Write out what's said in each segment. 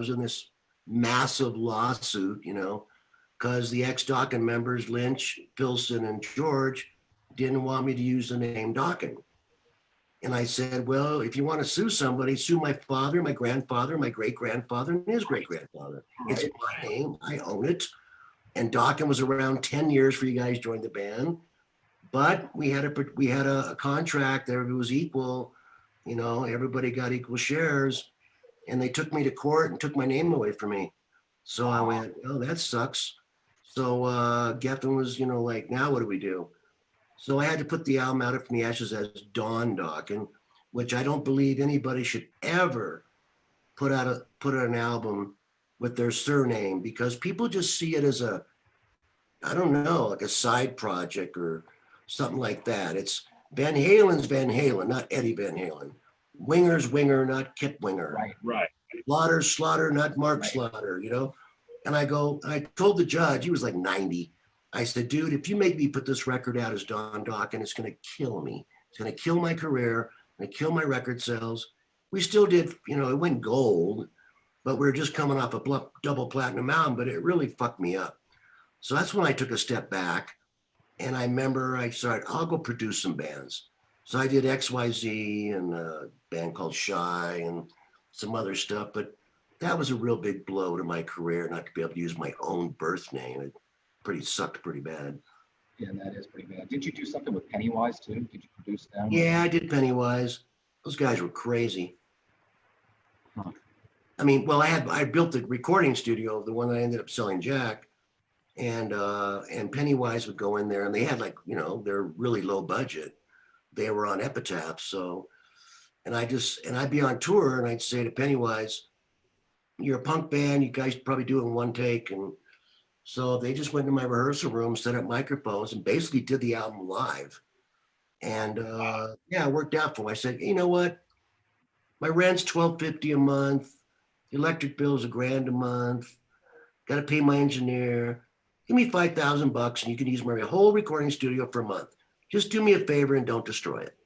was in this massive lawsuit, because the ex-Dokken members, Lynch, Pilson, and George, didn't want me to use the name Dokken. And I said, well, if you want to sue somebody, sue my father, my grandfather, my great-grandfather, and his great-grandfather. It's my name. I own it. And Dokken was around 10 years for you guys joined the band. But we had a contract that it was equal. Everybody got equal shares. And they took me to court and took my name away from me. So I went, oh, that sucks. So Geffen was, like, now what do we do? So I had to put the album Out from the Ashes as Don Dokken, which I don't believe anybody should ever put out an album with their surname, because people just see it as like a side project or something like that. It's Van Halen's Van Halen, not Eddie Van Halen. Winger's Winger, not Kip Winger. Right. Slaughter's Slaughter, not Mark Slaughter, And I told the judge, he was like 90. I said, dude, if you make me put this record out as Don Dokken, it's going to kill me. It's going to kill my career. It's going to kill my record sales. We still did, it went gold, but we were just coming off a double platinum album, but it really fucked me up. So that's when I took a step back. And I remember I started, I'll go produce some bands. So I did XYZ and a band called Shy and some other stuff, but that was a real big blow to my career, not to be able to use my own birth name. It sucked pretty bad. Yeah, that is pretty bad. Did you do something with Pennywise too? Did you produce them? Yeah, I did Pennywise. Those guys were crazy. Huh. I mean, well, I built the recording studio, the one that I ended up selling Jack, and Pennywise would go in there, and they had they're really low budget. They were on Epitaph, so, and I'd be on tour, and I'd say to Pennywise, "You're a punk band. You guys probably do it in one take," and so they just went to my rehearsal room, set up microphones, and basically did the album live. And it worked out for me. I said, you know what? My rent's $1,250 a month. The electric bill's $1,000 a month. Got to pay my engineer. Give me $5,000 and you can use my whole recording studio for a month. Just do me a favor and don't destroy it.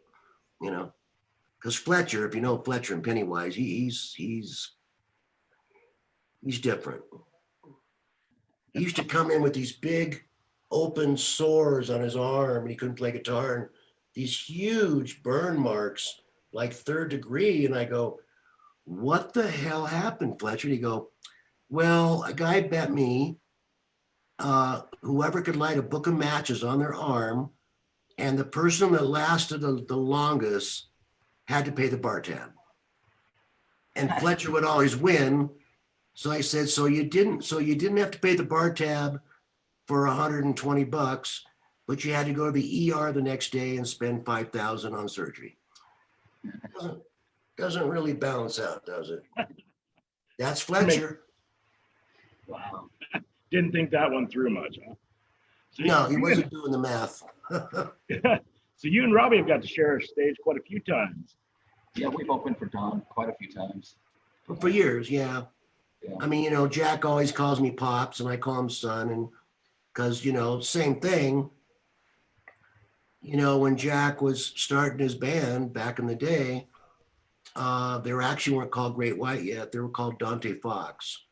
Because Fletcher, if you know Fletcher and Pennywise, he's different. He used to come in with these big open sores on his arm and he couldn't play guitar, and these huge burn marks, like 3rd degree. And I go, what the hell happened, Fletcher? And he go, well, a guy bet me whoever could light a book of matches on their arm, and the person that lasted the longest had to pay the bar tab. And Fletcher would always win. So I said, so you didn't have to pay the bar tab for $120, but you had to go to the ER the next day and spend $5,000 on surgery. Doesn't really balance out, does it? That's Fletcher. Wow. Didn't think that one through much, huh? So no, he wasn't doing the math. So you and Robbie have got to share a stage quite a few times. Yeah, we've opened for Don quite a few times. For years, yeah. Yeah. I mean, Jack always calls me Pops and I call him Son, and because, same thing. When Jack was starting his band back in the day, they actually weren't called Great White yet. They were called Dante Fox.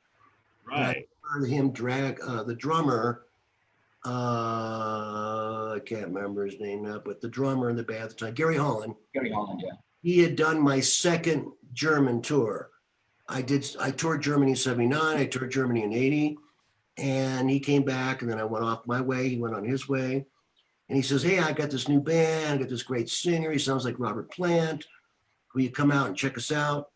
Right. I heard him drag the drummer. I can't remember his name now, but the drummer in the band at the time, Gary Holland. Gary Holland, yeah. He had done my second German tour. I toured Germany in 79, I toured Germany in 80, and he came back, and then I went off my way, he went on his way, and he says, hey, I got this new band, I got this great singer, he sounds like Robert Plant, will you come out and check us out?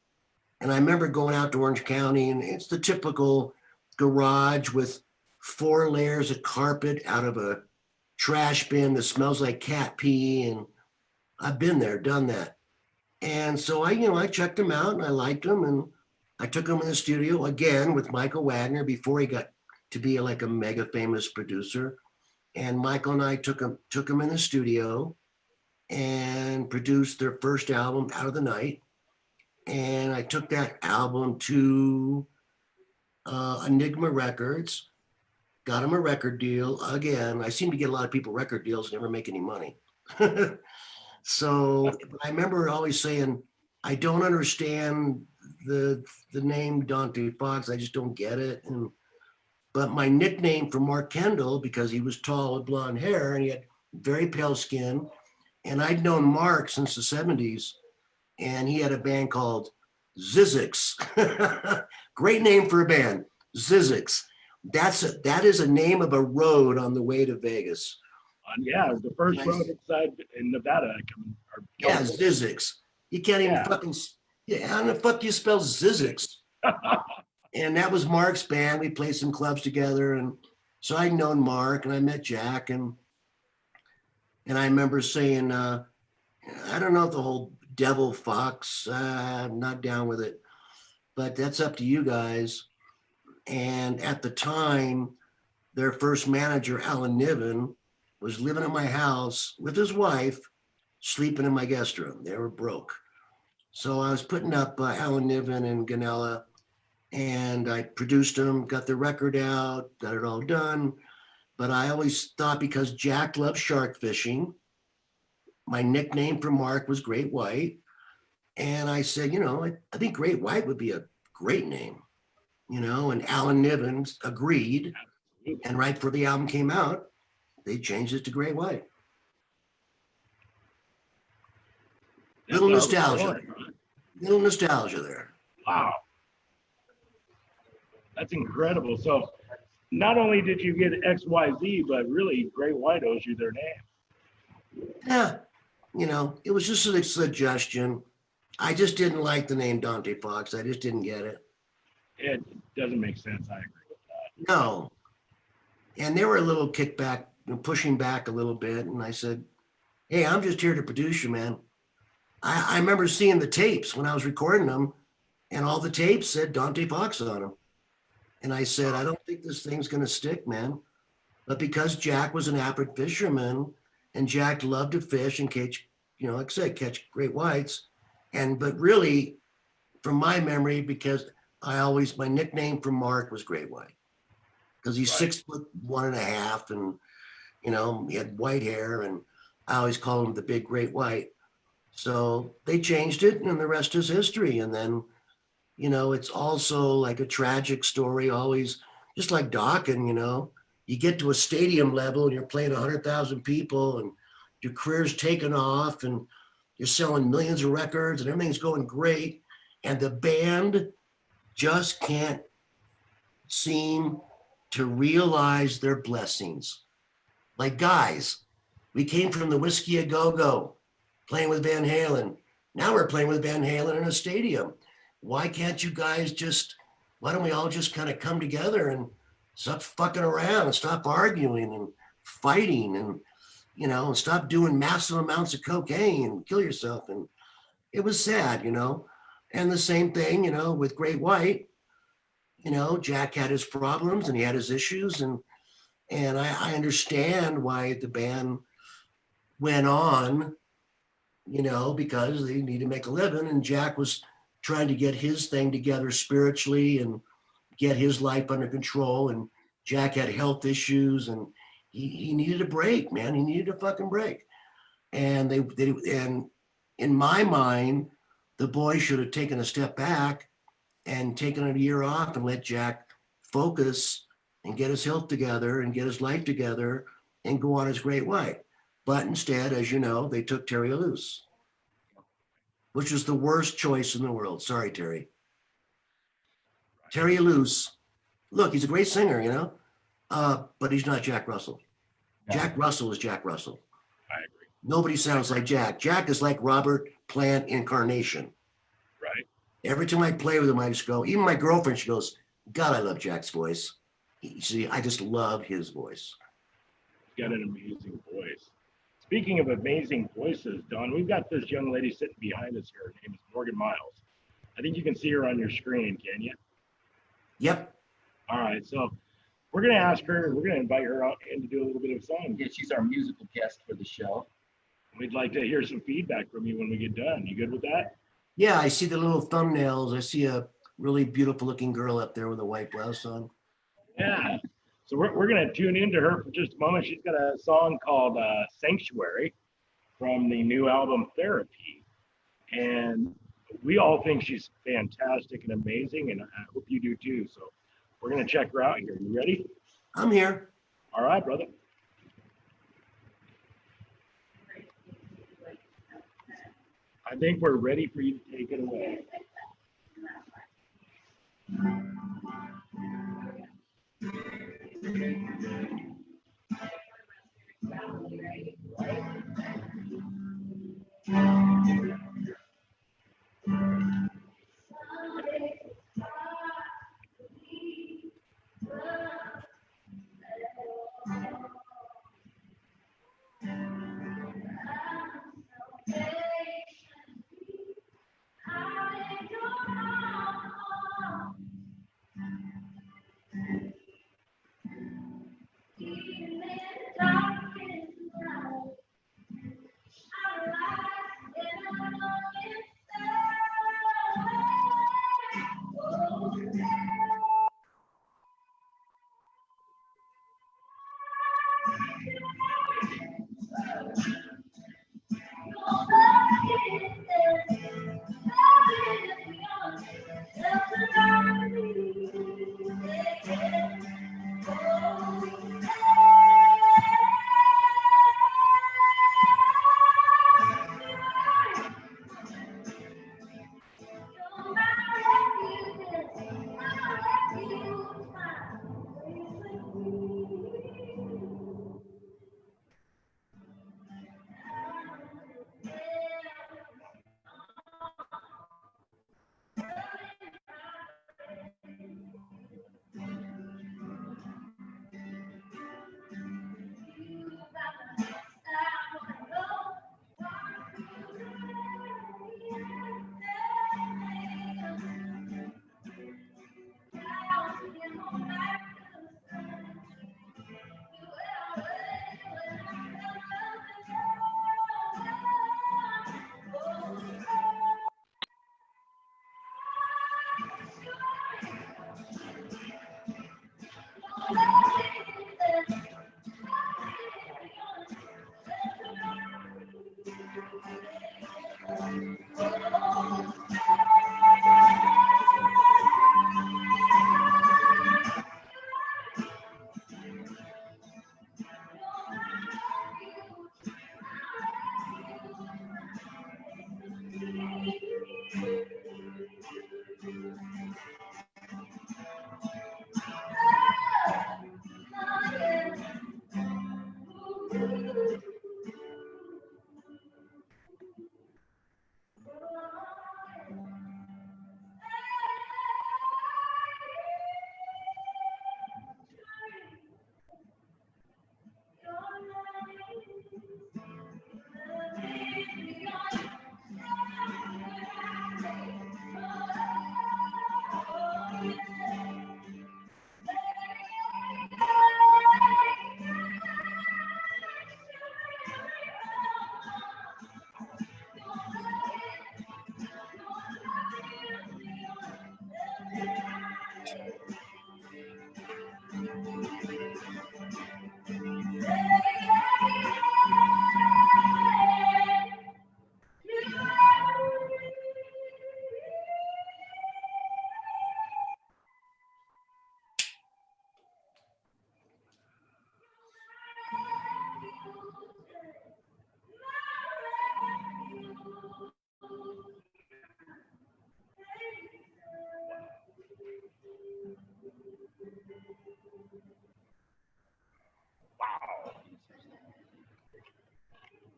And I remember going out to Orange County, and it's the typical garage with 4 layers of carpet out of a trash bin that smells like cat pee, and I've been there, done that. And so I checked him out, and I liked him, and I took him in the studio again with Michael Wagner before he got to be like a mega famous producer. And Michael and I took him in the studio and produced their first album, Out of the Night. And I took that album to Enigma Records, got him a record deal. Again, I seem to get a lot of people record deals, never make any money. So I remember always saying, I don't understand the name Dante Fox. I just don't get it. But my nickname for Mark Kendall, because he was tall with blonde hair and he had very pale skin, and I'd known Mark since the 70s, and he had a band called Zizix. Great name for a band, Zizix. That is a name of a road on the way to Vegas. Yeah, the first road inside in Nevada. Yeah, Zizix. You can't even how the fuck do you spell Zizix? And that was Mark's band. We played some clubs together, and so I'd known Mark, and I met Jack, and I remember saying, I don't know if the whole devil fox, I'm not down with it, but that's up to you guys. And at the time, their first manager, Alan Niven, was living at my house with his wife, sleeping in my guest room. They were broke. So I was putting up Alan Niven and Ganella, and I produced them, got the record out, got it all done. But I always thought, because Jack loved shark fishing, my nickname for Mark was Great White. And I said, I think Great White would be a great name, and Alan Niven agreed. And right before the album came out, they changed it to Great White. Little nostalgia there. Wow. That's incredible. So not only did you get XYZ, but really Great White owes you their name. Yeah. It was just a suggestion. I just didn't like the name Dante Fox. I just didn't get it. It doesn't make sense. I agree with that. No. And they were a little kickback, pushing back a little bit. And I said, hey, I'm just here to produce you, man. I remember seeing the tapes when I was recording them, and all the tapes said Dante Fox on them. And I said, I don't think this thing's going to stick, man. But because Jack was an avid fisherman, and Jack loved to fish and catch, like I said, catch great whites. But really, from my memory, because my nickname for Mark was Great White. Because he's 6'1.5", and, he had white hair, and I always called him the Big Great White. So they changed it, and the rest is history. And then, it's also like a tragic story, always, just like Dokken, you get to a stadium level and you're playing 100,000 people, and your career's taken off, and you're selling millions of records, and everything's going great. And the band just can't seem to realize their blessings. Like, guys, we came from the Whiskey A Go-Go, playing with Van Halen. Now we're playing with Van Halen in a stadium. Why can't you guys why don't we all just kind of come together and stop fucking around and stop arguing and fighting and, and stop doing massive amounts of cocaine and kill yourself? And it was sad, And the same thing, with Great White, Jack had his problems and he had his issues. And I understand why the band went on, because they need to make a living, and Jack was trying to get his thing together spiritually and get his life under control. And Jack had health issues, and he needed a break, man. He needed a fucking break. And and in my mind, the boys should have taken a step back and taken a year off and let Jack focus and get his health together and get his life together and go on as Great White. But instead, as you know, they took Terry Luce, which was the worst choice in the world. Sorry, Terry. Terry Luce, look, he's a great singer, but he's not Jack Russell. No. Jack Russell is Jack Russell. I agree. Nobody sounds like Jack. Jack is like Robert Plant incarnation. Right. Every time I play with him, I just go, even my girlfriend, she goes, God, I love Jack's voice. See, I just love his voice. He's got an amazing voice. Speaking of amazing voices, Don, we've got this young lady sitting behind us here. Her name is Morgan Miles. I think you can see her on your screen, can you? Yep. All right, so we're going to ask her, we're going to invite her out in to do a little bit of song. Yeah, she's our musical guest for the show. We'd like to hear some feedback from you when we get done. You good with that? Yeah, I see the little thumbnails. I see a really beautiful looking girl up there with a white blouse on. Yeah. So we're going to tune into her for just a moment. She's got a song called Sanctuary from the new album Therapy. And we all think she's fantastic and amazing, and I hope you do too. So we're gonna check her out here. You ready? I'm here. All right, brother. I think we're ready for you to take it away.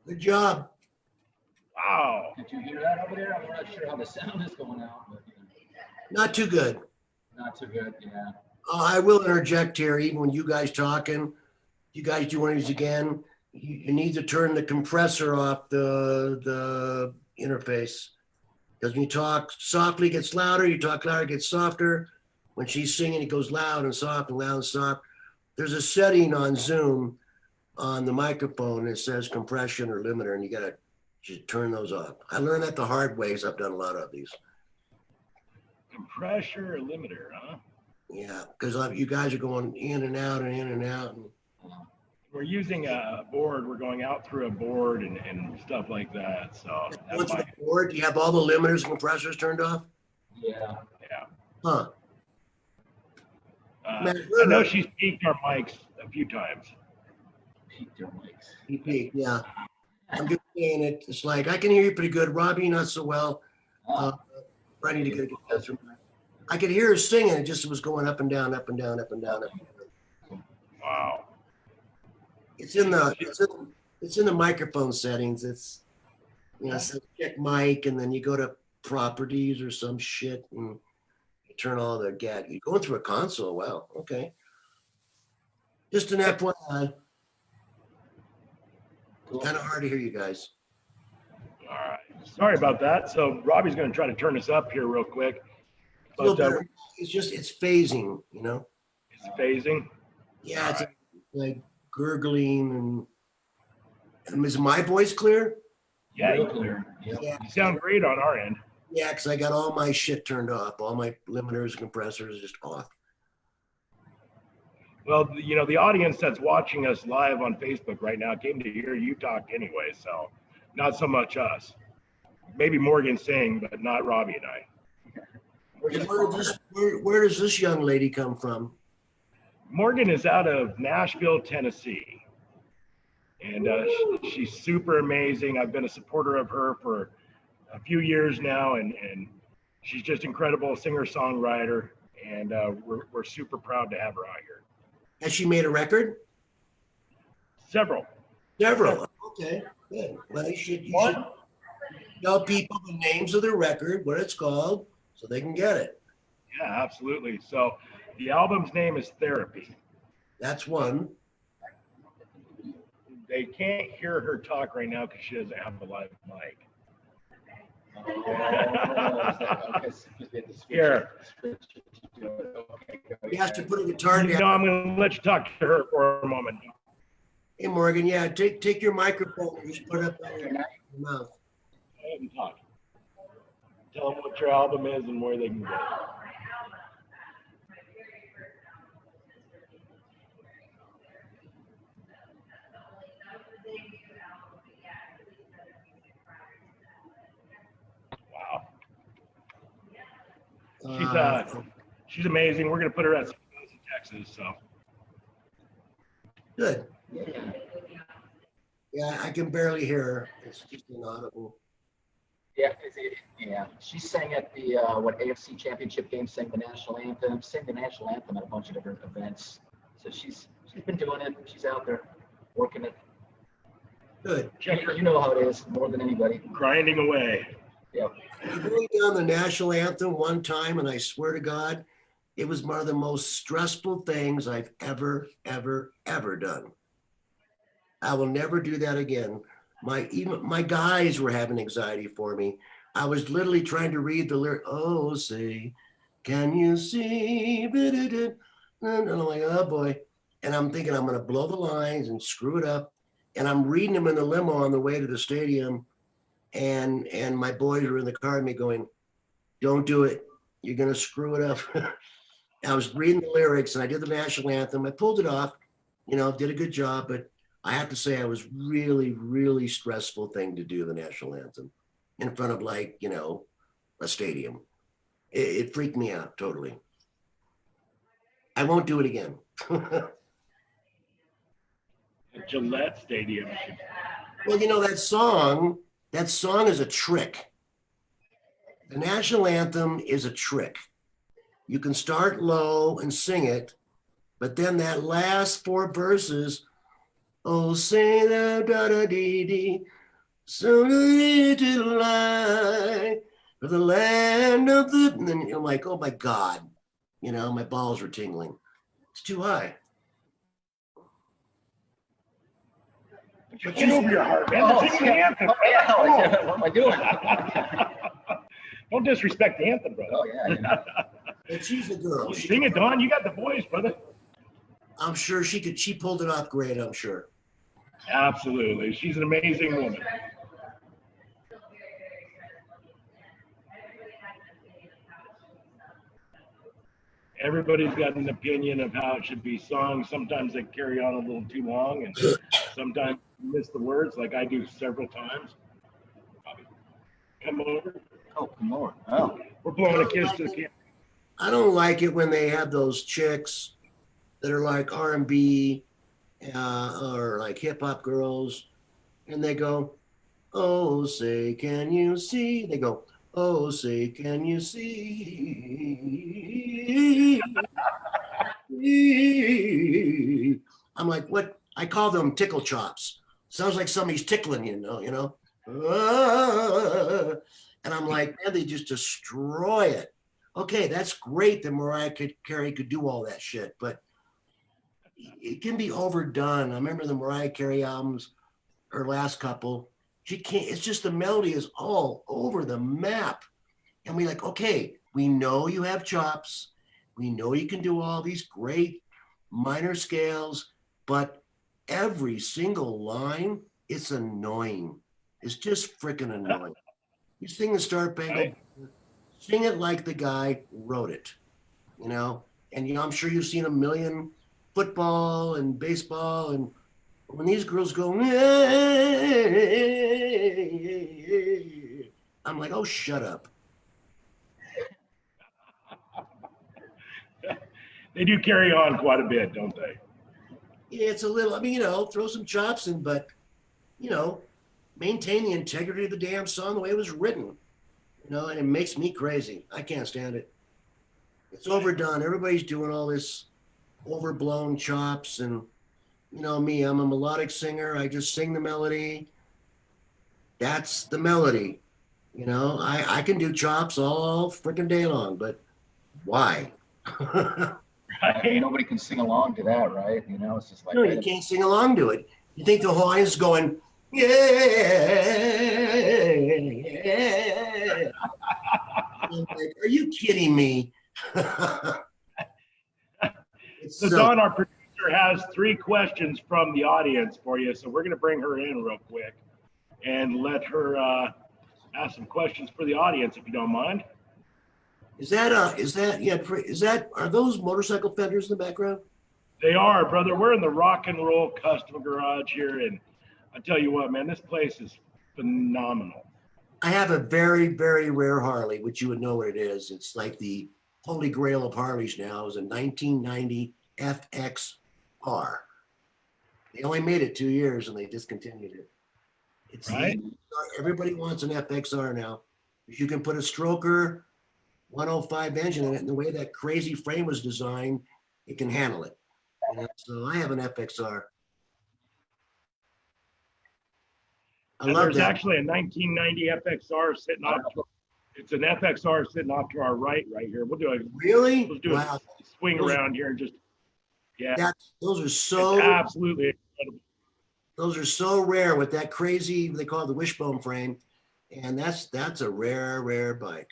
Good job. Wow. Did you hear that over there? I'm not sure how the sound is going out, but Not too good. not too good. Yeah. I will interject here, even when you guys talking, you guys do one of these again, you need to turn the compressor off the interface. Because when you talk softly, it gets louder. You talk louder, it gets softer. When she's singing, it goes loud and soft and loud and soft. There's a setting on Zoom on the microphone that says compression or limiter, and you gotta just turn those off. I learned that the hard way, as I've done a lot of these. Compressor or limiter, huh? Yeah, because you guys are going in and out and in and out. And we're using a board. We're going out through a board and stuff like that. So that What's the might, board? Do you have all the limiters and compressors turned off? Yeah. yeah. Huh. Man, I know she's peaked our mics a few times. Peaked your mics. He peaked, yeah. I'm just saying it. It's like, I can hear you pretty good. Robbie, not so well. I need to get a good answer. I could hear her singing. It just was going up and down, up and down, up and down. Up and down. Wow. It's in the microphone settings. It's, you know, it says check mic, and then you go to properties or some shit and you turn all the You're going through a console. Wow. Okay. Just an FYI. Cool. Kind of hard to hear you guys. All right. Sorry about that. So Robbie's going to try to turn us up here real quick. A little But better. It's phasing, you know? it's phasing. Yeah, it's like gurgling and is my voice clear? Yeah, Real you, clear. Yeah. Yeah. you sound great on our end. Yeah, because I got all my shit turned off. All my limiters, compressors just off. Well, you know, the audience that's watching us live on Facebook right now came to hear you talk anyway, so not so much us. Maybe Morgan sing, but not Robbie and I. Where does this young lady come from? Morgan is out of Nashville, Tennessee, and she's super amazing. I've been a supporter of her for a few years now, and she's just incredible singer-songwriter, and we're super proud to have her out here. Has she made a record? Several. Okay, good. Well, you should tell people the names of the record, what it's called, so they can get it. Yeah, absolutely. So the album's name is Therapy. That's one. They can't hear her talk right now because she doesn't have a live mic. Here. He has to put a guitar No, down. I'm going to let you talk to her for a moment. Hey, Morgan, yeah, take your microphone and just put it up in your mouth. Go ahead and talk. Tell them what your album is and where they can get it. Wow. She's amazing. We're going to put her at Texas, so. Good. Yeah, I can barely hear her. It's just inaudible. Yeah, she sang at the AFC Championship game, sang the national anthem at a bunch of different events. So she's been doing it. She's out there working it. Good. You know how it is more than anybody. Grinding away. Yep. I wrote down the national anthem one time, and I swear to God, it was one of the most stressful things I've ever done. I will never do that again. Even my guys were having anxiety for me. I was literally trying to read the lyric. Oh, say, can you see? And I'm like, oh boy. And I'm thinking I'm going to blow the lines and screw it up. And I'm reading them in the limo on the way to the stadium. And my boys were in the car with me going, don't do it. You're going to screw it up. I was reading the lyrics and I did the national anthem. I pulled it off, did a good job, but I have to say I was really stressful thing to do the national anthem in front of a stadium. It freaked me out totally. I won't do it again. Gillette Stadium. Well, that song is a trick. The national anthem is a trick. You can start low and sing it, but then that last four verses, oh, say da da da dee dee, so to lie for the land of the. And then I'm like, oh my God, my balls were tingling. It's too high. Get over your heart, man. They're singing the anthem. What am I doing? Don't disrespect the anthem, brother. Oh yeah. And she's a girl. Sing it, Don. You got the voice, brother. I'm sure she could. She pulled it off great. I'm sure. Absolutely. She's an amazing woman. everybody's got an opinion of how it should be sung. Sometimes they carry on a little too long, and sometimes you miss the words, like I do several times. Come over. Oh, come on. Oh. We're blowing a kiss to the camera. I don't like it when they have those chicks that are like R&B or like hip hop girls, and they go, "Oh, say, can you see?" They go, "Oh, say, can you see?" I'm like, what? I call them tickle chops. Sounds like somebody's tickling you know. And I'm like, man, they just destroy it. Okay, that's great that Mariah Carey could do all that shit, but it can be overdone. I remember the Mariah Carey albums, her last couple. She can't. It's just the melody is all over the map, and we like, okay, we know you have chops. We know you can do all these great minor scales, but every single line, it's annoying. It's just freaking annoying. You sing the Star Spangled, sing it like the guy wrote it, you know? And, you know, I'm sure you've seen a million football and baseball, and when these girls go, I'm like, oh, shut up. They do carry on quite a bit, don't they? Yeah, it's a little, I mean, you know, throw some chops in, but, you know, maintain the integrity of the damn song the way it was written, you know, and it makes me crazy. I can't stand it. It's overdone. Everybody's doing all this overblown chops, and, you know, me, I'm a melodic singer. I just sing the melody. That's the melody. You know, I can do chops all freaking day long, but why? Right? Nobody can sing along to that, right? You know, it's just like, No, you can't sing along to it. You think the whole audience is going, yeah. I'm like, are you kidding me? So Don, our producer, has 3 questions from the audience for you. So we're going to bring her in real quick and let her ask some questions for the audience, if you don't mind. Are those motorcycle fenders in the background? They are, brother. We're in the Rock and Roll Custom Garage here, and I tell you what, man, this place is phenomenal. I have a very, very rare Harley, which you would know what it is. It's like the holy grail of Harleys now. It's a 1990 FXR. They only made it 2 years and they discontinued it. It's right. Everybody wants an FXR now. If you can put a stroker 105 engine in it, and the way that crazy frame was designed, it can handle it. You know? So I have an FXR. And there's actually a 1990 FXR sitting off. It's an FXR sitting off to our right here. We'll do a a swing around here and just those are so it's absolutely incredible. Those are so rare with that crazy, they call it the wishbone frame, and that's a rare bike.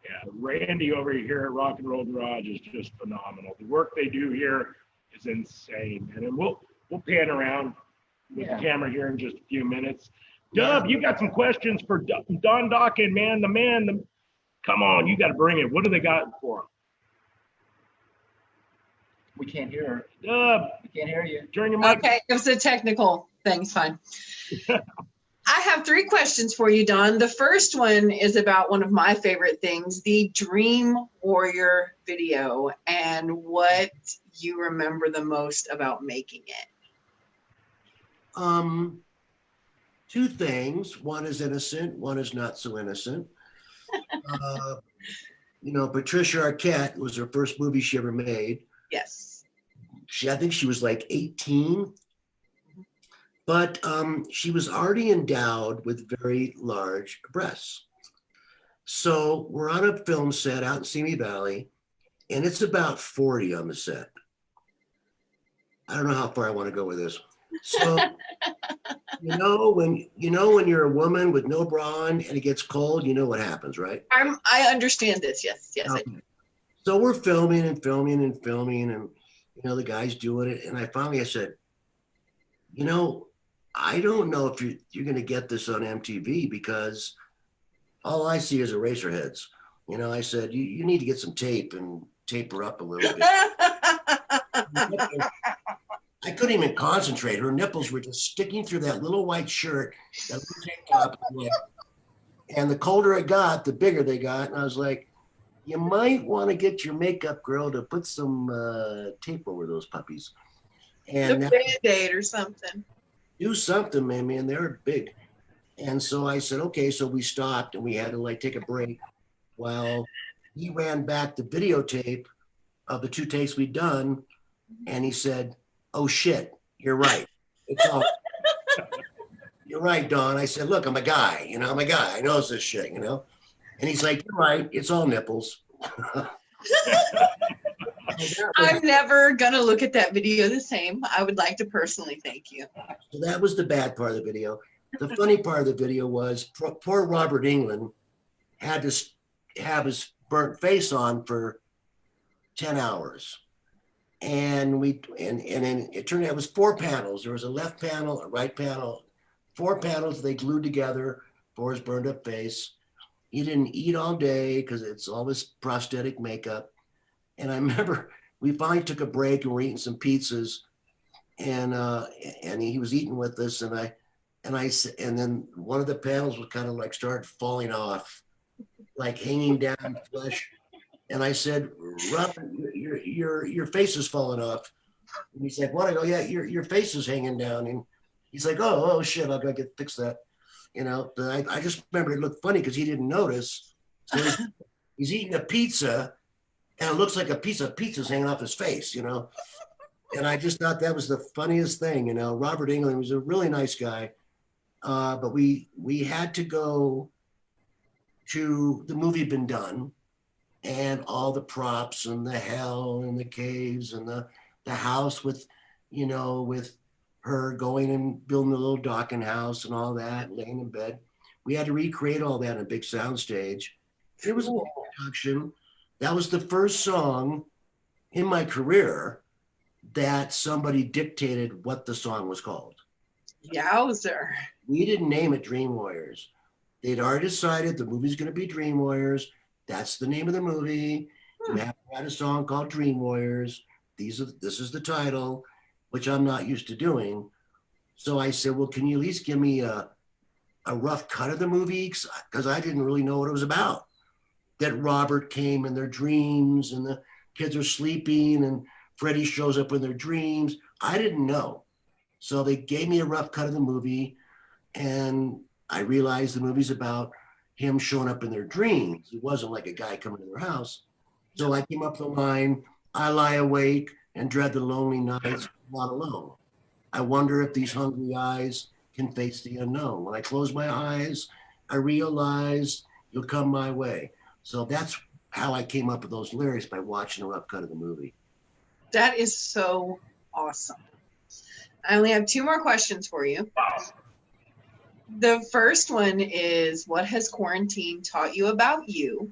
Yeah, Randy over here at Rock and Roll Garage is just phenomenal. The work they do here is insane, and then we'll pan around with the camera here in just a few minutes. Dub, you got some questions for Don Dokken, man. Come on, you got to bring it. What do they got for him? We can't hear her. Dub, we can't hear you. Turn your mic. Okay, it was a technical thing. It's fine. I have 3 questions for you, Don. The first one is about one of my favorite things, the Dream Warrior video, and what you remember the most about making it. 2 things. One is innocent, one is not so innocent. You know, Patricia Arquette was her first movie she ever made. Yes. I think she was like 18. But she was already endowed with very large breasts. So we're on a film set out in Simi Valley, and it's about 40 on the set. I don't know how far I want to go with this. So, when you're a woman with no bra on and it gets cold, you know what happens, right? I understand this. Yes. Okay. So we're filming, and the guy's doing it, and I said, I don't know if you're going to get this on MTV because all I see is Eraserheads. I said, you need to get some tape and taper up a little bit. I couldn't even concentrate. Her nipples were just sticking through that little white shirt, that little tank top. And the colder it got, the bigger they got. And I was like, you might want to get your makeup girl to put some tape over those puppies. And a Band-Aid or something. do something, man. They're big. And so I said, okay. So we stopped and we had to like take a break while he ran back the videotape of the 2 takes we'd done. And he said, oh shit, you're right. It's all. You're right, Don. I said, look, I'm a guy, I'm a guy. I know this shit, And he's like, you're right. It's all nipples. I'm never going to look at that video the same. I would like to personally thank you. So that was the bad part of the video. The funny part of the video was poor Robert England had to have his burnt face on for 10 hours. And then it turned out it was 4 panels. There was a left panel, a right panel, 4 panels they glued together for his burned up face. He didn't eat all day because it's always prosthetic makeup. And I remember we finally took a break and we're eating some pizzas, and he was eating with us, and then one of the panels was kind of like started falling off, like hanging down flesh. And I said, Robert, your face is falling off. And he's like, what? I go, yeah, your face is hanging down. And he's like, oh shit, I'll go fix that. But I just remember it looked funny because he didn't notice. So he's eating a pizza and it looks like a piece of pizza's hanging off his face, And I just thought that was the funniest thing, Robert England was a really nice guy. But we had to go to the movie been done. And all the props and the hell and the caves and the house with her going and building a little Dokken house and all that, laying in bed. We had to recreate all that in a big sound stage. It was a big production. That was the first song in my career that somebody dictated what the song was called. Yowzer. We didn't name it Dream Warriors. They'd already decided the movie's going to be Dream Warriors. That's the name of the movie. You have to write a song called Dream Warriors. This is the title, which I'm not used to doing. So I said, well, can you at least give me a rough cut of the movie? Because I didn't really know what it was about. That Robert came in their dreams and the kids are sleeping and Freddie shows up in their dreams. I didn't know. So they gave me a rough cut of the movie, and I realized the movie's about him showing up in their dreams. It wasn't like a guy coming to their house. So I came up the line, I lie awake and dread the lonely nights, not alone. I wonder if these hungry eyes can face the unknown. When I close my eyes, I realize you'll come my way. So that's how I came up with those lyrics, by watching a rough cut of the movie. That is so awesome. I only have 2 more questions for you. Wow. The first one is, what has quarantine taught you about you?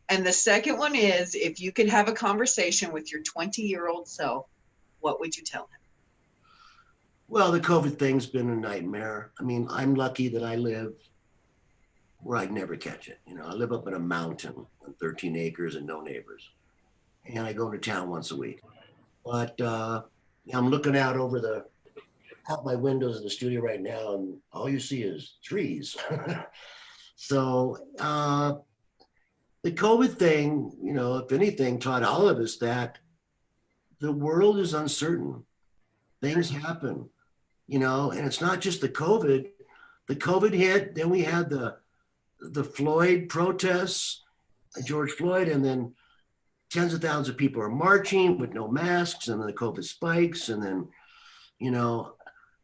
And the second one is, if you could have a conversation with your 20-year-old self, what would you tell him? Well, the COVID thing's been a nightmare. I mean, I'm lucky that I live where I'd never catch it. I live up in a mountain on 13 acres and no neighbors. And I go to town once a week. But I'm looking out my windows in the studio right now, and all you see is trees. So the COVID thing, if anything, taught all of us that the world is uncertain. Things happen, and it's not just the COVID. The COVID hit, then we had the Floyd protests, George Floyd, and then tens of thousands of people are marching with no masks, and then the COVID spikes, and then,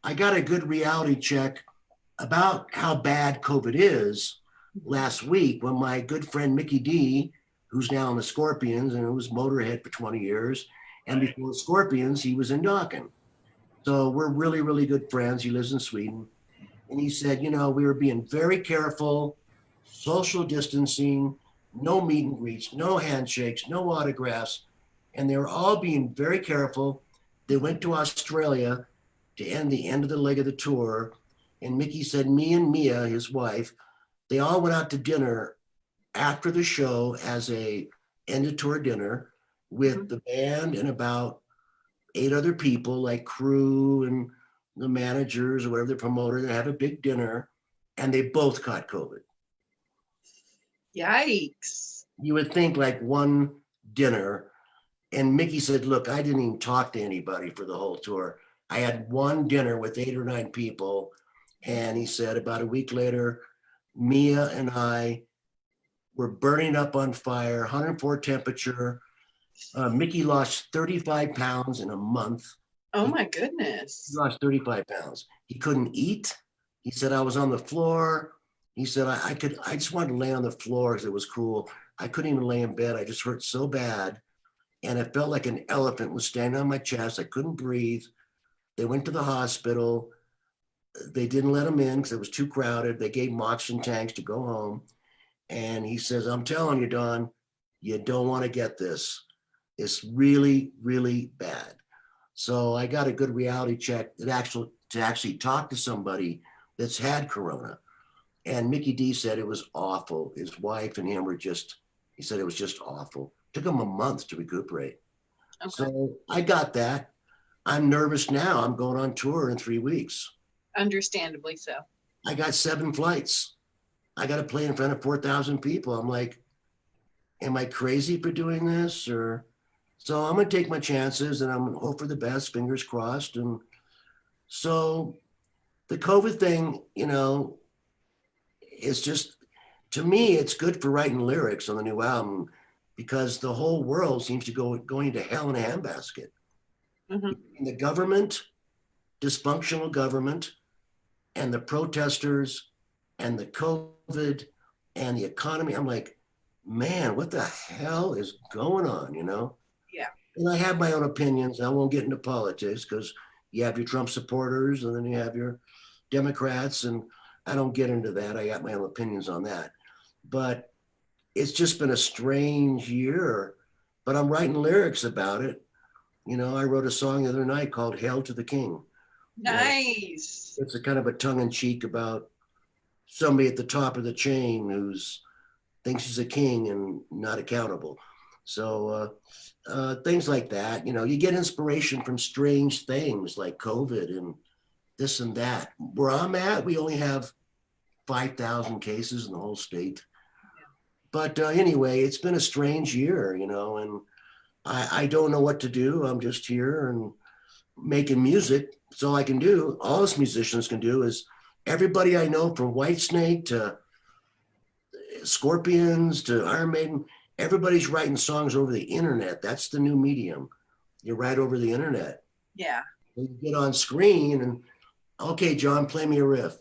I got a good reality check about how bad COVID is last week when my good friend Mickey D, who's now in the Scorpions and who was Motorhead for 20 years, and before the Scorpions, he was in Dokken. So we're really, really good friends. He lives in Sweden. And he said, we were being very careful, social distancing, no meet and greets, no handshakes, no autographs. And they were all being very careful. They went to Australia to end of the leg of the tour. And Mickey said, me and Mia, his wife, they all went out to dinner after the show as a end of tour dinner with the band and about 8 other people, like crew and the managers or whatever, the promoter. They have a big dinner, and they both caught COVID. Yikes. You would think like one dinner, and Mickey said, look, I didn't even talk to anybody for the whole tour. I had one dinner with 8 or 9 people. And he said about a week later, Mia and I were burning up on fire, 104 temperature. Mickey lost 35 pounds in a month. Oh my He goodness. lost 35 pounds. He couldn't eat. He said, I was on the floor. He said, I just wanted to lay on the floor because it was cool. I couldn't even lay in bed. I just hurt so bad. And it felt like an elephant was standing on my chest. I couldn't breathe. They went to the hospital. They didn't let him in because it was too crowded. They gave him oxygen tanks to go home. And he says, I'm telling you, Don, you don't want to get this. It's really, really bad. So I got a good reality check to actually talk to somebody that's had Corona. And Mickey D said it was awful. His wife and him he said it was just awful. Took him a month to recuperate. Okay. So I got that. I'm nervous now. I'm going on tour in 3 weeks. Understandably so. I got 7 flights. I got to play in front of 4,000 people. I'm like, am I crazy for doing this? So I'm going to take my chances and I'm going to hope for the best, fingers crossed. And so the COVID thing, it's just, to me, it's good for writing lyrics on the new album because the whole world seems to going to hell in a handbasket. Mm-hmm. And the government, dysfunctional government, and the protesters, and the COVID, and the economy. I'm like, man, what the hell is going on, Yeah. And I have my own opinions. I won't get into politics because you have your Trump supporters and then you have your Democrats, and I don't get into that. I got my own opinions on that. But it's just been a strange year, but I'm writing lyrics about it. I wrote a song the other night called Hail to the King. Nice. It's a kind of a tongue-in-cheek about somebody at the top of the chain who's thinks he's a king and not accountable. So things like that, you get inspiration from strange things like COVID and this and that. Where I'm at, we only have 5,000 cases in the whole state. But anyway, it's been a strange year, and I don't know what to do. I'm just here and making music. It's all I can do. All us musicians can do is everybody I know from Whitesnake to Scorpions to Iron Maiden, everybody's writing songs over the internet. That's the new medium. You write over the internet. Yeah. You get on screen and, okay, John, play me a riff.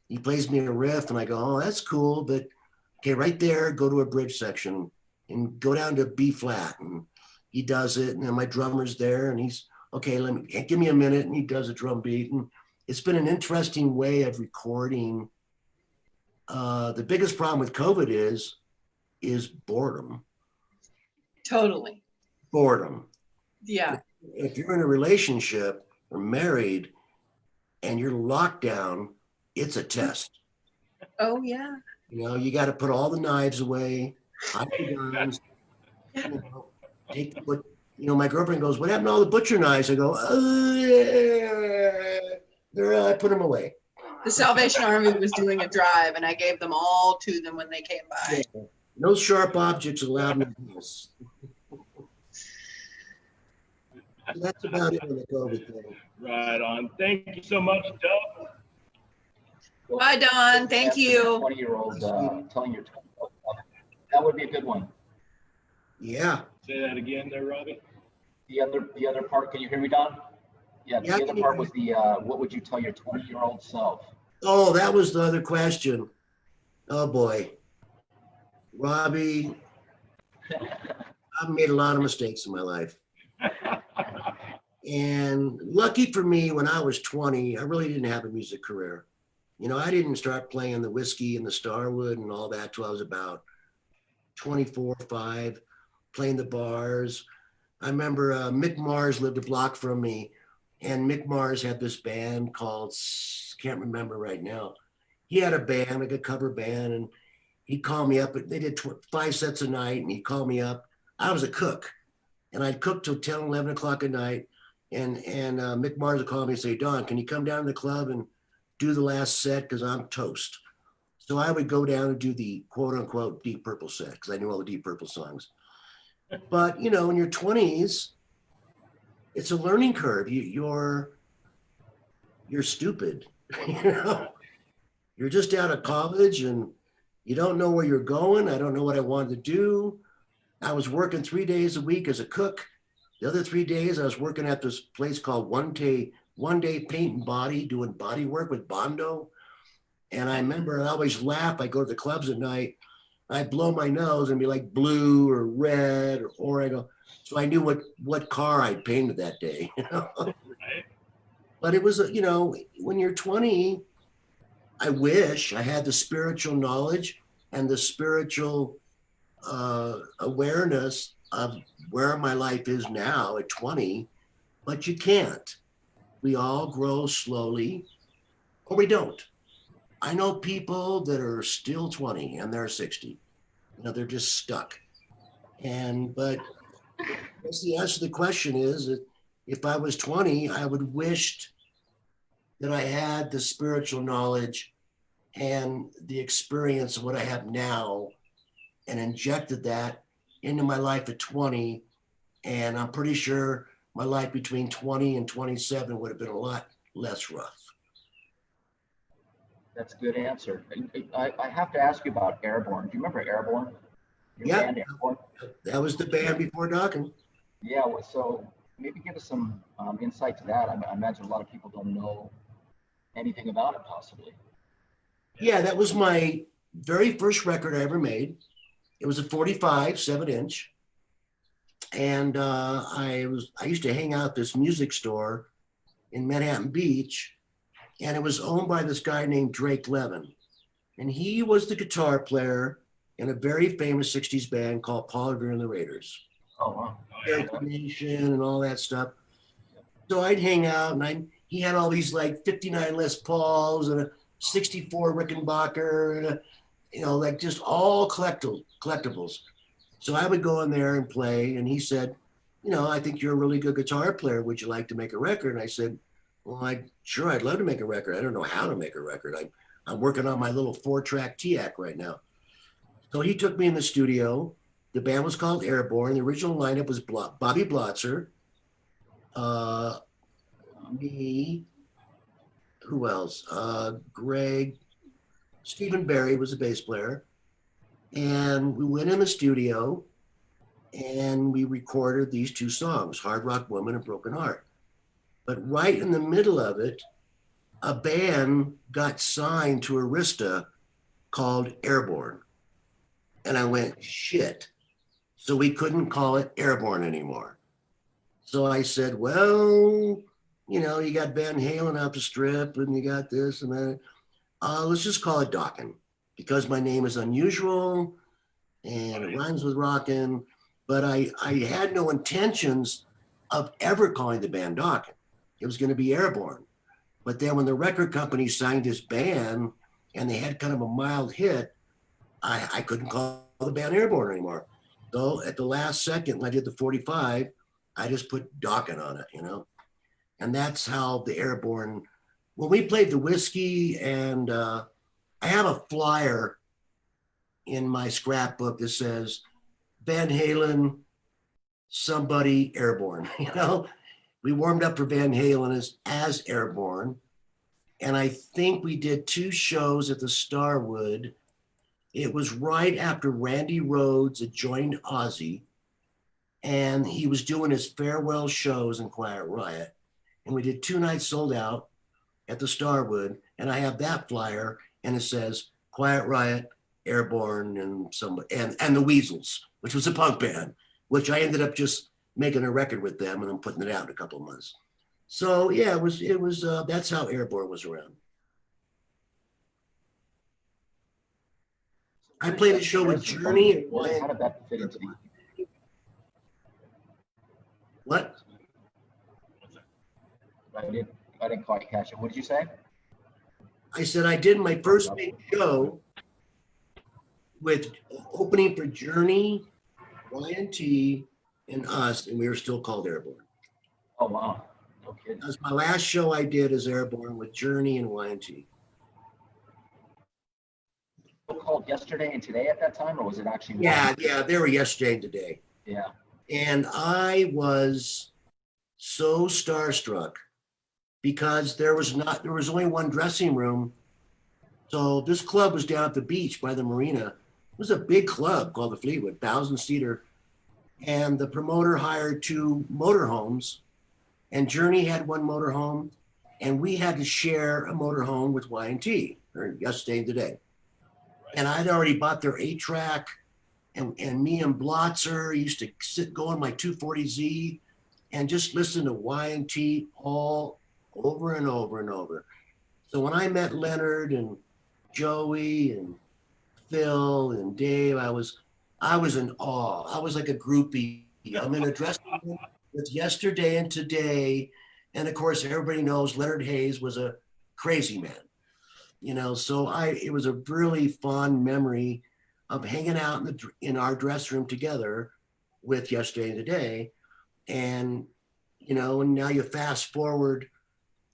He plays me a riff and I go, oh, that's cool. But okay, right there, go to a bridge section and go down to B flat. And he does it. And then my drummer's there and he's, okay, give me a minute. And he does a drum beat. And it's been an interesting way of recording. The biggest problem with COVID is boredom. Totally. Boredom. Yeah. If you're in a relationship or married and you're locked down, it's a test. Oh yeah. You got to put all the knives away, hide the guns, take the butcher. My girlfriend goes, what happened to all the butcher knives? I go, I put them away. The Salvation Army was doing a drive and I gave them all to them when they came by. Yeah. No sharp objects allowed in the house. That's about it on the COVID thing. Right on. Thank you so much, Doug. Bye, Don. Thank you. 20-year-old telling your 20-year-old. That would be a good one. Yeah. Say that again there, Robbie. The other part, can you hear me, Don? Yeah, Yeah, the other part was the what would you tell your 20-year-old self? Oh, that was the other question. Oh boy. Robbie, I've made a lot of mistakes in my life. And lucky for me, when I was 20, I really didn't have a music career. I didn't start playing the whiskey and the Starwood and all that till I was about 24, 5, playing the bars. I remember Mick Mars lived a block from me, and Mick Mars had this band called, can't remember right now. He had a band, like a cover band, and he'd call me up. They did 5 sets a night, and he'd call me up. I was a cook. and I'd cook till 10, 11 o'clock at night. And Mick Mars would call me and say, Don, can you come down to the club and do the last set? Because I'm toast. So I would go down and do the quote unquote Deep Purple set because I knew all the Deep Purple songs. But, you know, in your 20s, it's a learning curve. You're stupid. You know, you're just out of college and you don't know where you're going. I don't know what I wanted to do. I was working 3 days a week as a cook. The other 3 days I was working at this place called One Day Paint and Body, doing body work with Bondo. And I remember I always laugh. I go to the clubs at night. I'd blow my nose and be like blue or red or orange. So I knew what car I'd painted that day. You know? Right. But it was, you know, when you're 20, I wish I had the spiritual knowledge and the spiritual awareness of where my life is now at 20, but you can't. We all grow slowly, or we don't. I know people that are still 20 and they're 60. You know, they're just stuck. But the answer to the question is that if I was 20, I would wished that I had the spiritual knowledge and the experience of what I have now and injected that into my life at 20. And I'm pretty sure my life between 20 and 27 would have been a lot less rough. That's a good answer. I have to ask you about Airborne. Do you remember Airborne? Your Yeah. band Airborne? That was the band before Dokken. Yeah, well, so maybe give us some insight to that. I imagine a lot of people don't know anything about it, possibly. Yeah, that was my very first record I ever made. It was a 45 7-inch. And I used to hang out at this music store in Manhattan Beach, and it was owned by this guy named Drake Levin. And he was the guitar player in a very famous 60s band called Paul Revere and the Raiders. Oh, wow. Eric Nation and all that stuff. So I'd hang out, and he had all these like 59 Les Pauls and a 64 Rickenbacker and a, you know, like just all collectibles. So I would go in there and play, and he said, you know, I think you're a really good guitar player. Would you like to make a record? And I said, well, I'd love to make a record. I don't know how to make a record. I'm working on my little 4-track TAC right now. So he took me in the studio. The band was called Airborne. The original lineup was Bobby Blotzer, me, who else? Greg, Stephen Barry was the bass player. And we went in the studio and we recorded these 2 songs, Hard Rock Woman and Broken Heart. But right in the middle of it, a band got signed to Arista called Airborne. And I went, shit. So we couldn't call it Airborne anymore. So I said, well, you know, you got Van Halen out the strip and you got this and that. Let's just call it Dokken because my name is unusual and it rhymes with rockin'. But I had no intentions of ever calling the band Dokken. It was going to be Airborne. But then when the record company signed this band and they had kind of a mild hit, I couldn't call the band Airborne anymore. So at the last second, when I did the 45, I just put Dokken on it, you know? And that's how the Airborne, when we played the Whiskey, and I have a flyer in my scrapbook that says, Van Halen, somebody Airborne, you know? We warmed up for Van Halen as Airborne. And I think we did 2 shows at the Starwood. It was right after Randy Rhoads had joined Ozzy, and he was doing his farewell shows in Quiet Riot. And we did 2 nights sold out at the Starwood, and I have that flyer, and it says Quiet Riot, Airborne, and the Weasels, which was a punk band, which I ended up just making a record with them, and I'm putting it out in a couple of months. So yeah, it was that's how Airborne was around. I played a show with Journey. How did that fit into the? What? I didn't quite catch it. What did you say? I said I did my first big show with opening for Journey, Y&T, and us, and we were still called Airborne. Oh, wow. No kidding. That was my last show I did as Airborne with Journey and Y&T. Called yesterday and today at that time, or was it actually? Yeah, they were yesterday and today. Yeah. And I was so starstruck because there was only one dressing room. So this club was down at the beach by the marina. It was a big club called the Fleetwood, 1,000-seater. And the promoter hired 2 motorhomes, and Journey had 1 motorhome, and we had to share a motorhome with Y&T, or yesterday and today. And I'd already bought their 8-track, and me and Blotzer used to go on my 240Z and just listen to Y&T all over and over and over. So when I met Leonard and Joey and Phil and Dave, I was in awe. I was like a groupie. I'm in a dressing room with yesterday and today. And of course, everybody knows Leonard Hayes was a crazy man. You know, so it was a really fond memory of hanging out in our dress room together with yesterday and today. And, you know, and now you fast forward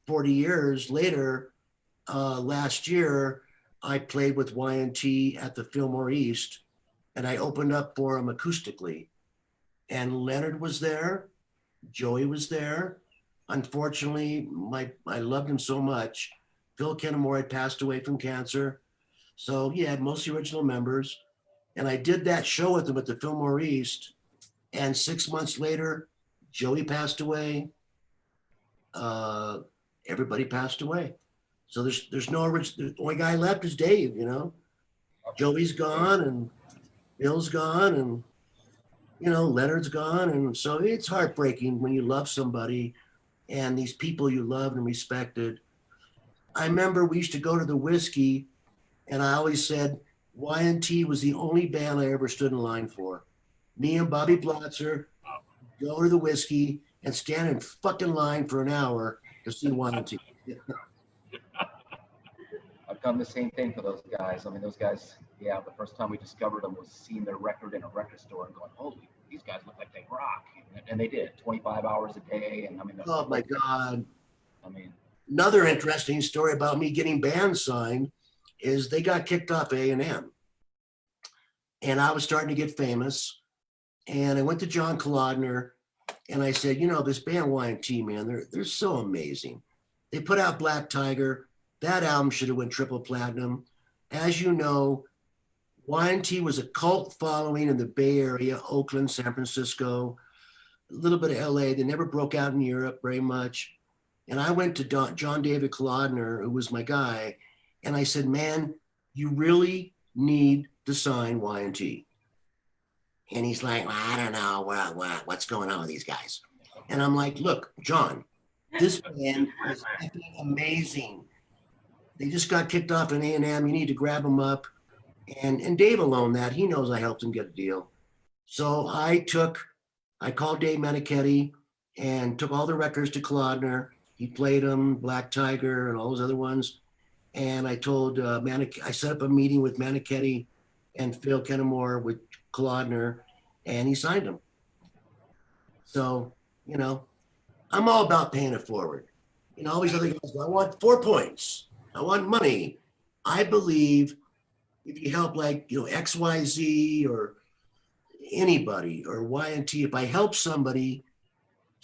40 years later, last year, I played with Y&T at the Fillmore East, and I opened up for him acoustically. And Leonard was there, Joey was there. Unfortunately, I loved him so much. Phil Kennemore had passed away from cancer. So he had mostly original members. And I did that show with him at the Fillmore East. And 6 months later, Joey passed away. Everybody passed away. So there's no original. The only guy left is Dave, you know. Joey's gone and Bill's gone and, you know, Leonard's gone. And so it's heartbreaking when you love somebody and these people you loved and respected. I remember we used to go to the Whiskey, and I always said Y&T was the only band I ever stood in line for. Me and Bobby Blotzer go to the Whiskey and stand in fucking line for an hour to see Y&T. I've done the same thing for those guys. I mean, those guys, yeah, the first time we discovered them was seeing their record in a record store and going, holy, these guys look like they rock. And they did, 25 hours a day. And I mean, Oh my God. I mean, another interesting story about me getting bands signed is they got kicked off A&M. And I was starting to get famous. And I went to John Kolodner and I said, you know, this band Y&T, man, they're so amazing. They put out Black Tiger. That album should have went triple platinum. As you know, Y&T was a cult following in the Bay Area, Oakland, San Francisco, a little bit of LA. They never broke out in Europe very much. And I went to John David Kolodner, who was my guy, and I said, man, you really need to sign Y&T. And he's like, well, I don't know what's going on with these guys. And I'm like, look, John, this band is amazing. They just got kicked off in A&M. You need to grab them up. And Dave will own that. He knows I helped him get a deal. So I called Dave Manichetti and took all the records to Kolodner. He played them, Black Tiger and all those other ones. And I told I set up a meeting with Manichetti and Phil Kennemore with Kolodner, and he signed them. So, you know, I'm all about paying it forward. You know, all these other guys go, I want 4 points. I want money. I believe if you help like, you know, XYZ or anybody or Y&T, if I help somebody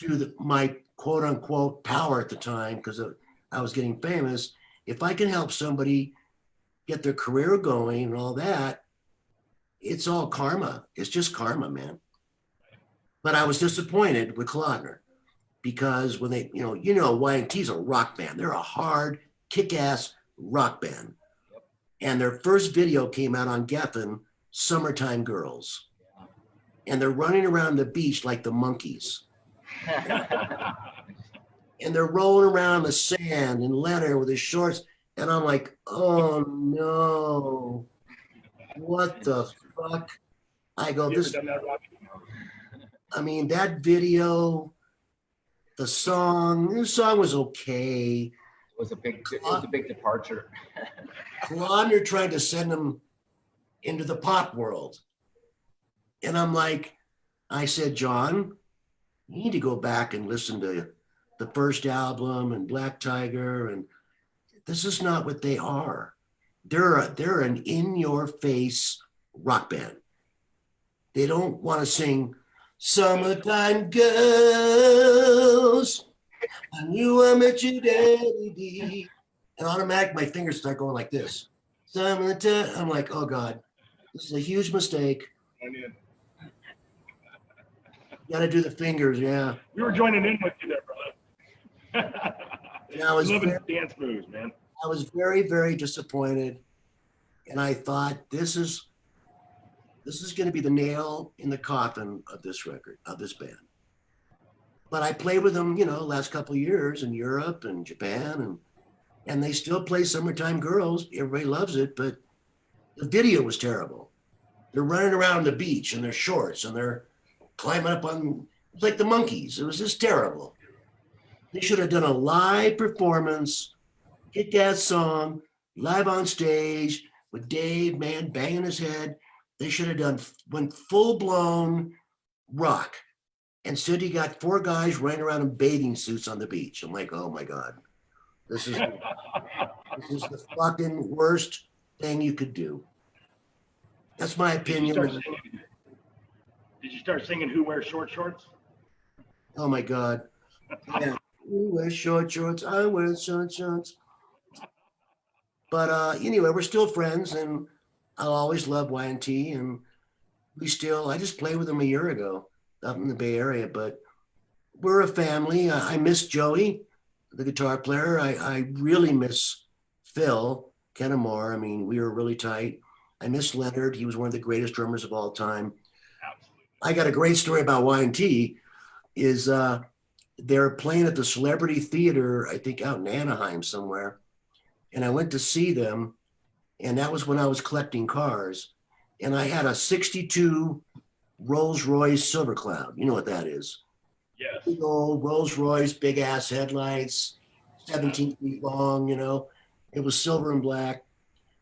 through my quote unquote power at the time, because I was getting famous, if I can help somebody get their career going and all that, it's all karma. It's just karma, man. But I was disappointed with Kolodner because when they, you know, Y&T's a rock band. They're a hard, kick-ass rock band. And their first video came out on Geffen, Summertime Girls. And they're running around the beach like the monkeys. And they're rolling around the sand and Leonard with his shorts. And I'm like, oh no, what the fuck? I go, I mean, that video, the song was okay. It was a big departure. Kolodner tried to send him into the pop world. And I'm like, I said, John, you need to go back and listen to the first album and Black Tiger, and this is not what they are. They're an in-your-face rock band. They don't want to sing "Summertime Girls," "I Knew I Met You Daddy," and automatic my fingers start going like this. Summertime. I'm like, oh God, this is a huge mistake. You got to do the fingers, yeah. We were joining in with you there, brother. And I was loving dance moves, man. I was very, very disappointed, and I thought this is going to be the nail in the coffin of this record, of this band. But I played with them, last couple of years in Europe and Japan, and they still play "Summertime Girls." Everybody loves it, but the video was terrible. They're running around the beach in their shorts and they're climbing up on, like the monkeys. It was just terrible. They should have done a live performance, hit that song live on stage with Dave, man, banging his head. They should have went full blown rock. Instead, you got 4 guys running around in bathing suits on the beach. I'm like, oh my God, this is the fucking worst thing you could do. That's my opinion. Did you start singing "Who Wears Short Shorts"? Oh my God. Yeah. You wear short shorts, I wear short shorts. But anyway, we're still friends, and I'll always love Y&T, and I just played with them a year ago up in the Bay Area, but we're a family. I miss Joey, the guitar player. I really miss Phil Kennemore. I mean, we were really tight. I miss Leonard. He was one of the greatest drummers of all time. Absolutely. I got a great story about Y&T. Is they're playing at the Celebrity Theater, I think out in Anaheim somewhere. And I went to see them, and that was when I was collecting cars. And I had a 62 Rolls Royce Silver Cloud. You know what that is? Yes. Big old Rolls Royce, big ass headlights, 17 feet long, It was silver and black.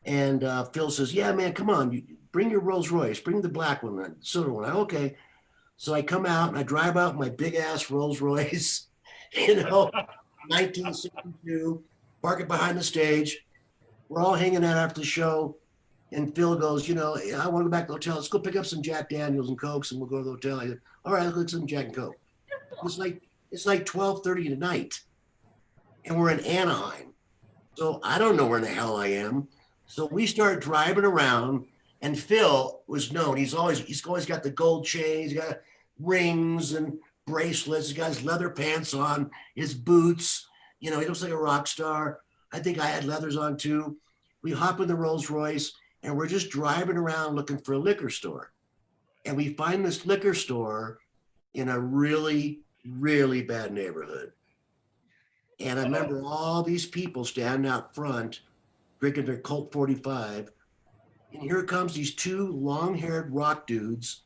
And Phil says, yeah, man, come on, bring your Rolls Royce, bring the black one, the silver one. Okay. So I come out and I drive out my big ass Rolls Royce, 1962, park it behind the stage. We're all hanging out after the show. And Phil goes, I want to go back to the hotel. Let's go pick up some Jack Daniels and Cokes and we'll go to the hotel. I said, all right, let's go get some Jack and Coke. It's like 12:30 at night. And we're in Anaheim. So I don't know where in the hell I am. So we start driving around, and Phil was known. He's always got the gold chains, he's got rings and bracelets, he's got his leather pants on, his boots. He looks like a rock star. I think I had leathers on too. We hop in the Rolls Royce and we're just driving around looking for a liquor store. And we find this liquor store in a really, really bad neighborhood. And I remember all these people standing out front drinking their Colt 45. And here comes these 2 long-haired rock dudes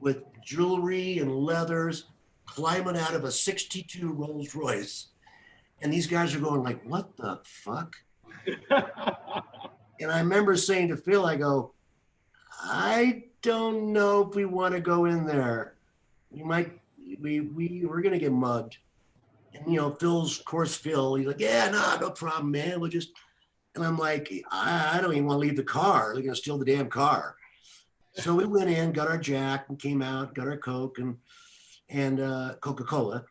with jewelry and leathers climbing out of a 62 Rolls Royce. And these guys are going like, what the fuck? And I remember saying to Phil, I go, I don't know if we want to go in there. We're going to get mugged. And, Phil's, of course, Phil, he's like, yeah, no problem, man. We'll just, and I'm like, I don't even want to leave the car. They're going to steal the damn car. So we went in, got our Jack and came out, got our Coke and Coca-Cola.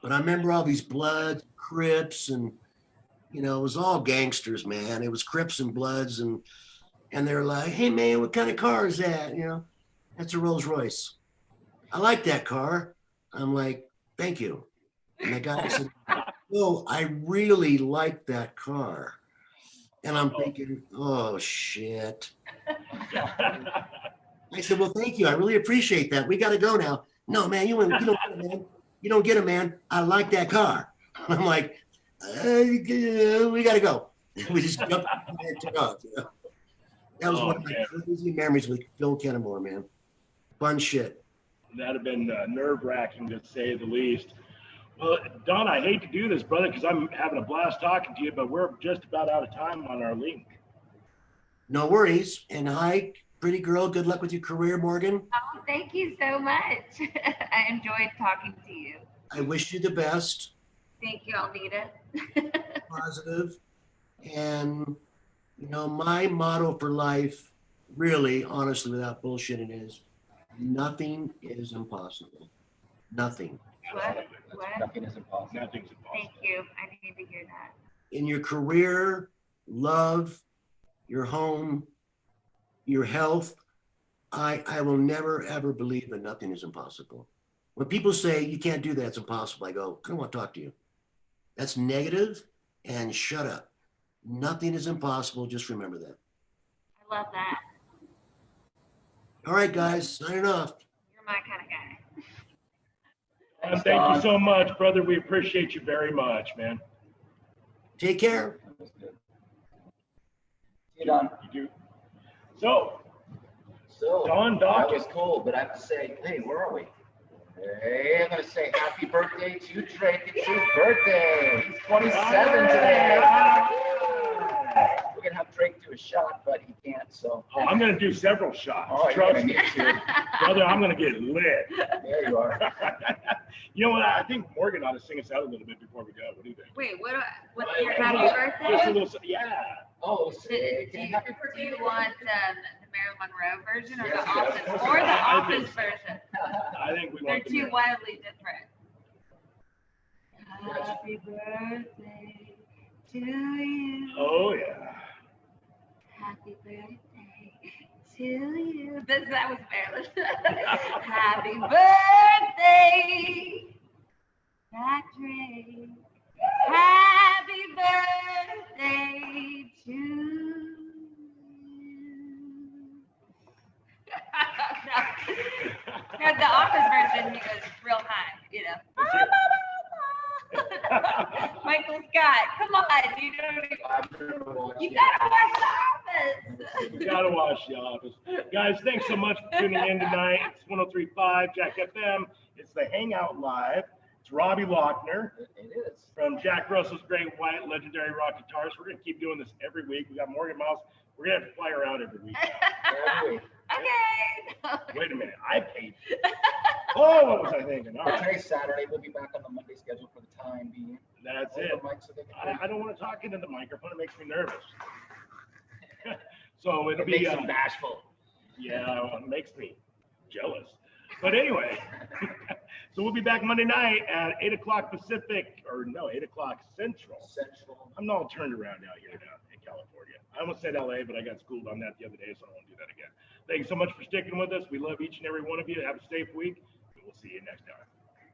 But I remember all these Bloods, Crips, and, it was all gangsters, man. It was Crips and Bloods. And they're like, hey, man, what kind of car is that? That's a Rolls Royce. I like that car. I'm like, thank you. And the guy said, oh, I really like that car. And I'm thinking, oh, shit. I said, well, thank you. I really appreciate that. We got to go now. No, man, you don't get it, man. You don't get it, man. I like that car. I'm like, we got to go. We just jumped and took off. That was one of my crazy memories with Phil Kennemore, man. Fun shit. That'd have been nerve-wracking, to say the least. Well, Don, I hate to do this, brother, because I'm having a blast talking to you, but we're just about out of time on our link. No worries. And I Pretty girl, good luck with your career, Morgan. Oh, thank you so much. I enjoyed talking to you. I wish you the best, Thank you. I'll need it. positive. And, you know, my motto for life, really, honestly, without bullshitting, is nothing is impossible. Nothing. What? What? Nothing is impossible. Nothing's impossible. Thank you. I need to hear that. In your career, love, your home, your health, I will never, ever believe that nothing is impossible. When people say you can't do that, it's impossible, I go, I don't want to talk to you. That's negative, and shut up. Nothing is impossible. Just remember that. I love that. All right, guys, signing off. You're my kind of guy. Thank you so much, brother. We appreciate you very much, man. Take care. That was good. See you, Don. You do. So, So, Don that Dokken. was cool, but I have to say, hey, where are we? Hey, I'm going to say happy birthday to Drake. It's his birthday. He's 27 today. We're going to have Drake do a shot, but he can't, so. Oh, I'm going to do several shots. Oh, you're Trust gonna me. need to. Brother, I'm going to get lit. There you are. You know what? I think Morgan ought to sing us out a little bit before we go. What do you think? Wait, what's your Just happy a birthday? little, yeah. Oh, Do, sick. do you want the Marilyn Monroe version or Yes, the Office yes. or the I Office think so. version? I think we They're want the two Marilyn. wildly different. Yes. Happy birthday to you. Oh, yeah. Happy birthday to you. That was Marilyn. Happy birthday, Patrick. Happy birthday to you. No, the Office version, he goes real high, you know. Michael Scott, come on, you know, you gotta watch The Office. We gotta watch The Office. Guys, thanks so much for tuning in tonight. It's 103.5 Jack FM. It's the Hangout Live. It's Robbie Lochner It is. from Jack Russell's Great White Legendary Rock Guitars. We're gonna keep doing this every week. We got Morgan Miles. We're gonna have to fly her out every week. Every week. Okay. Wait a minute, I paid. Oh, what was I thinking? All But right, today's Saturday. We'll be back on the Monday schedule for the time being. that's Hold it. the mic so they can I don't want to talk into the microphone. It makes me nervous. So it'll It be, makes them bashful. yeah, well, it makes me jealous. But anyway, so we'll be back Monday night at 8 o'clock Pacific, or no, 8 o'clock Central. Central. I'm all turned around out here now in California. I almost said LA, but I got schooled on that the other day, so I don't want to do that again. Thank you so much for sticking with us. We love each and every one of you. Have a safe week. And we'll see you next time.